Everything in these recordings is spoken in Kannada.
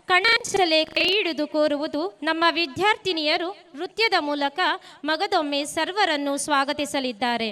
ಕಣಾಂಚಲೆ ಕೈ ಹಿಡಿದು ಕೋರುವುದು ನಮ್ಮ ವಿದ್ಯಾರ್ಥಿನಿಯರು ನೃತ್ಯದ ಮೂಲಕ ಮಗದೊಮ್ಮೆ ಸರ್ವರನ್ನು ಸ್ವಾಗತಿಸಲಿದ್ದಾರೆ.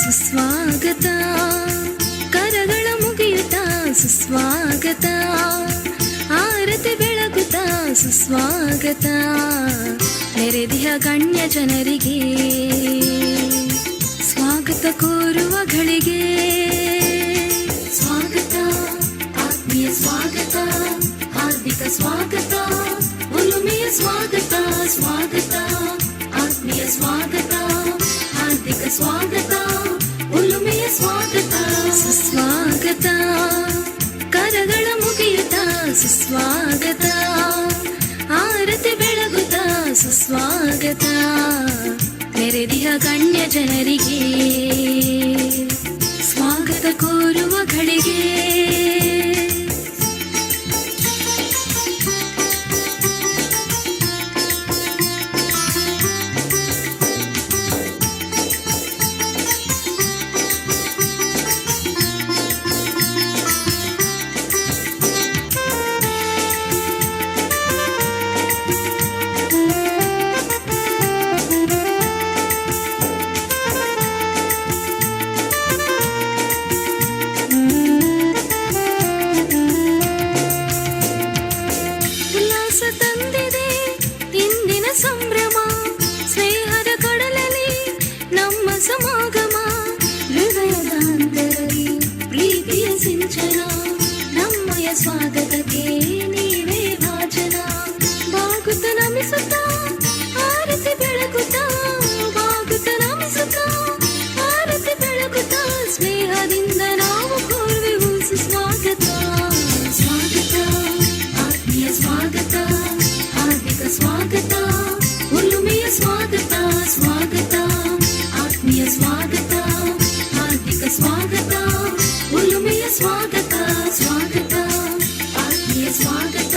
ಸುಸ್ವಾಗತ ಕರಗಳ ಮುಗಿಯುತ್ತಾ ಸುಸ್ವಾಗತ ಆರತಿ ಬೆಳಗುತ್ತಾ ಸುಸ್ವಾಗತ ನೆರೆದಿಹ ಗಣ್ಯ ಜನರಿಗೆ ಸ್ವಾಗತ ಕೋರುವ ಗಳಿಗೆ ಸ್ವಾಗತ ಆತ್ಮೀಯ ಸ್ವಾಗತ ಹಾರ್ದಿಕ ಸ್ವಾಗತ ಒಲುಮೆಯ ಸ್ವಾಗತ ಸ್ವಾಗತ ಆತ್ಮೀಯ ಸ್ವಾಗತ ಹಾರ್ದಿಕ ಸ್ವಾಗತ ಒಲುಮೆಯ ಸ್ವಾಗತ ಸುಸ್ವಾಗತ ಕರಗಳ ಮುಗಿಯುತ್ತಾ ಸುಸ್ವಾಗತ ಆರತಿ ಬೆಳಗುತ್ತಾ ಸುಸ್ವಾಗತ ನೆರೆದಿಹ ಗಣ್ಯ ಜನರಿಗೆ ಸ್ವಾಗತ ಕೋರುವ ಗಳಿಗೆ ಸಂಭ್ರಮ ಸ್ನೇಹದ ಕಡಲಲ್ಲಿ ನಮ್ಮ ಸಮಾಗಮ ಹೃದಯದಾಂತರದಿ ಪ್ರೀತಿಯ ಸಿಂಚನ ನಮ್ಮಯ ಸ್ವಾಗತಕ್ಕೆ ನೀವೇ ಭಾಜನ ಬಾಗುತ್ತ ನಮಿಸುತ್ತಾ ಆರತಿ ಬೆಳಗುತ್ತಾ ಬಾಗುತ್ತ ನಮಿಸುತ್ತಾ ಆರತಿ ಬೆಳಗುತ್ತಾ ಸ್ನೇಹದಿಂದ ನಾವು ಕೋರುವೆವು ಸುಸ್ವಾಗತ ಸ್ವಾಗತ ಆತ್ಮೀಯ ಸ್ವಾಗತ ಹಾರ್ದಿಕ ಸ್ವಾಗತ ಒಲುಮೆಯ ಸ್ವಾಗತ ಸ್ವಾಗತ ಆತ್ಮೀಯ ಸ್ವಾಗತ ಹಾರ್ದಿಕ ಸ್ವಾಗತ ಒಲುಮೆಯ ಸ್ವಾಗತ ಸ್ವಾಗತ ಆತ್ಮೀಯ ಸ್ವಾಗತ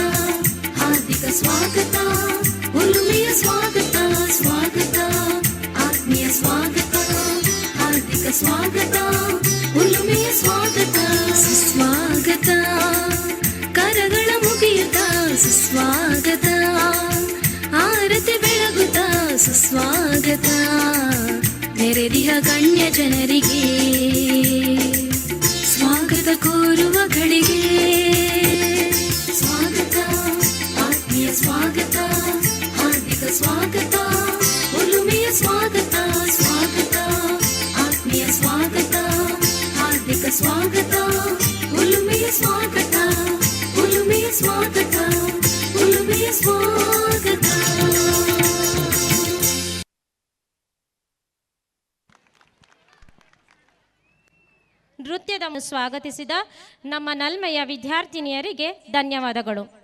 ಹಾರ್ದಿಕ ಸ್ವಾಗತ ಒಲುಮೆಯ ಸ್ವಾಗತ ಸ್ವಾಗತ ಆತ್ಮೀಯ ಸ್ವಾಗತ ಹಾರ್ದಿಕ ಸ್ವಾಗತ ಒಲುಮೆಯ ಸ್ವಾಗತ ಸುಸ್ವಾಗತ ಕರಗಳ ಮುಗಿಯುತ್ತಾ ಸುಸ್ವಾಗತ ಆರತಿ ಬೆಳಗುತ್ತಾ ಸುಸ್ವಾಗತ ನೆರೆದಿಹ ಗಣ್ಯ ಜನರಿಗೆ ಸ್ವಾಗತ ಕೋರುವ ಗಳಿಗೆ ಸ್ವಾಗತ ಆತ್ಮೀಯ ಸ್ವಾಗತ ಹಾರ್ದಿಕ ಸ್ವಾಗತ ಒಲುಮೆಯ ಸ್ವಾಗತ ಸ್ವಾಗತ ಆತ್ಮೀಯ ಸ್ವಾಗತ ಹಾರ್ದಿಕ ಸ್ವಾಗತ ಒಲುಮೆಯ ಸ್ವಾಗತ ಒಲುಮೆಯ ಸ್ವಾಗತ ಒಲುಮೆಯ ಸ್ವಾಗತ. ನೃತ್ಯದ ಸ್ವಾಗತಿಸಿದ ನಮ್ಮ ನಲ್ಮೆಯ ವಿದ್ಯಾರ್ಥಿನಿಯರಿಗೆ ಧನ್ಯವಾದಗಳು.